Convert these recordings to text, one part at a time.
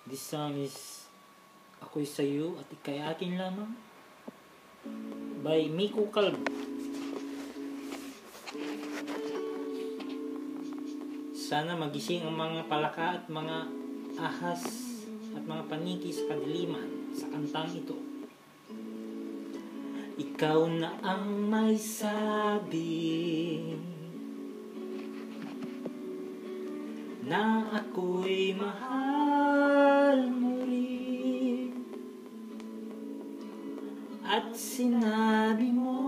This song is Ako'y Sa'yo at Ika'y Akin Lamang by Miko Calvo. Sana magising ang mga palaka at mga ahas at mga paniki sa kadiliman sa kantang ito. Ikaw na ang may sabi na ako'y mahal mo rin, at sinabi mo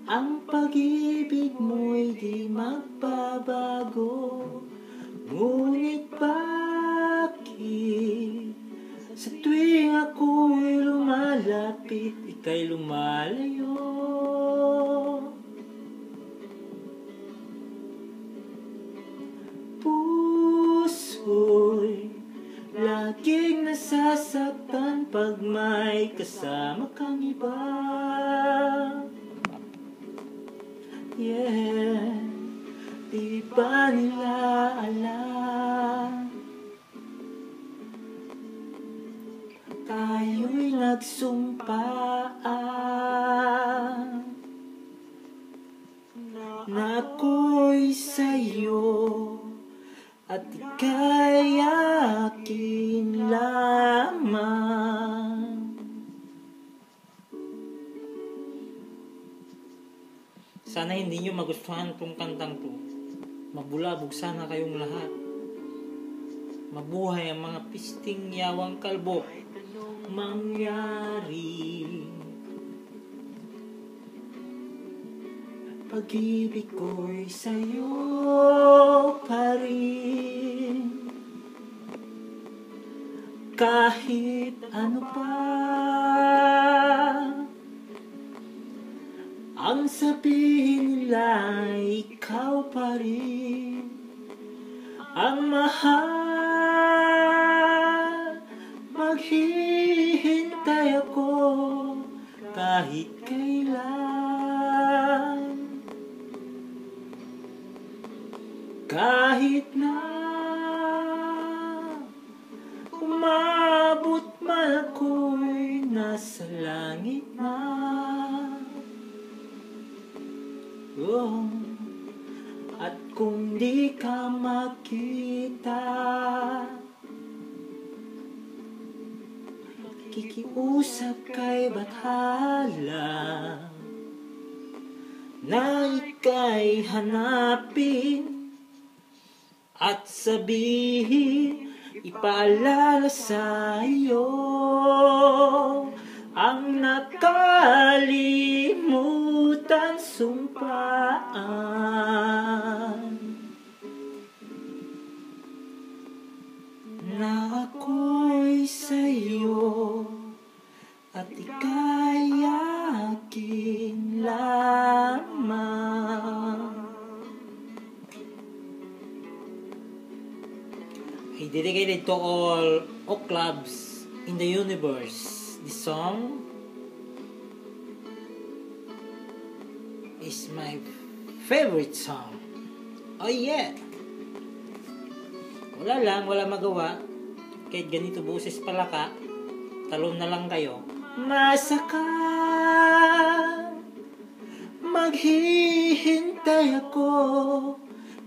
ang pag-ibig mo'y di magbabago. Ngunit bakit sa tuwing ako'y lumalapit, ika'y lumalayo? Puso'y laging nasasaktan pag may kasama kang iba. Yeah, di ba nila alam? Tayo'y nagsumpaan na ako'y sa'yo at ika'y akin lamang. Sana hindi nyo magustuhan tong kantang to. Mabulabog sana kayong lahat. Mabuhay ang mga pisting yawang kalbo. Mangyari pag-ibig ko'y sa'yo pa rin, kahit ano pa ang sabihin nila, ikaw pa rin ang mahal. Maghihintay ako kahit kailan, kahit na umabot man ako'y nasa langit na. Oh, at kung di ka makita, kikiusap kay bathala na ika'y hanapin at sabihin, ipaalala sa iyo ang nakalimutan sumpaan na ako'y sa'yo at ika'y akin lamang. I dedicated to all O clubs in the universe. This song is my favorite song. Oh yeah! Wala magawa. Kahit ganito boses palaka, talon na lang kayo. Masaka maghihintay ako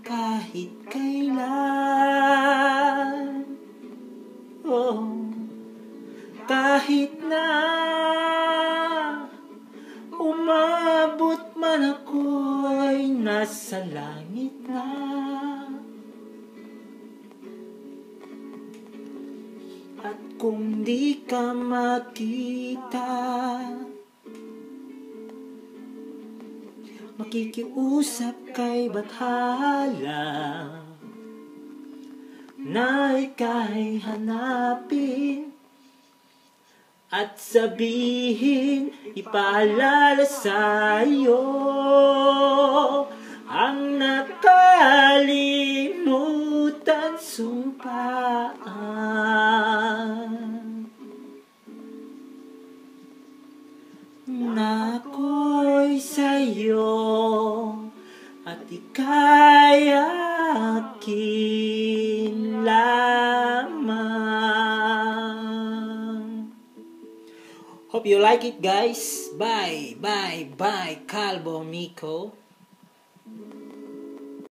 kahit kailan. Oh, kahit na umabot man ako'y nasa langit na. At kung di ka makita, makikiusap kay bathala na ika'y hanapin at sabihin, ipaalala sa iyo ang nakalimutan sumpaan na ako'y sa'yo at ika'y akin. Hope you like it, guys. Bye, bye, bye, Calbo Miko.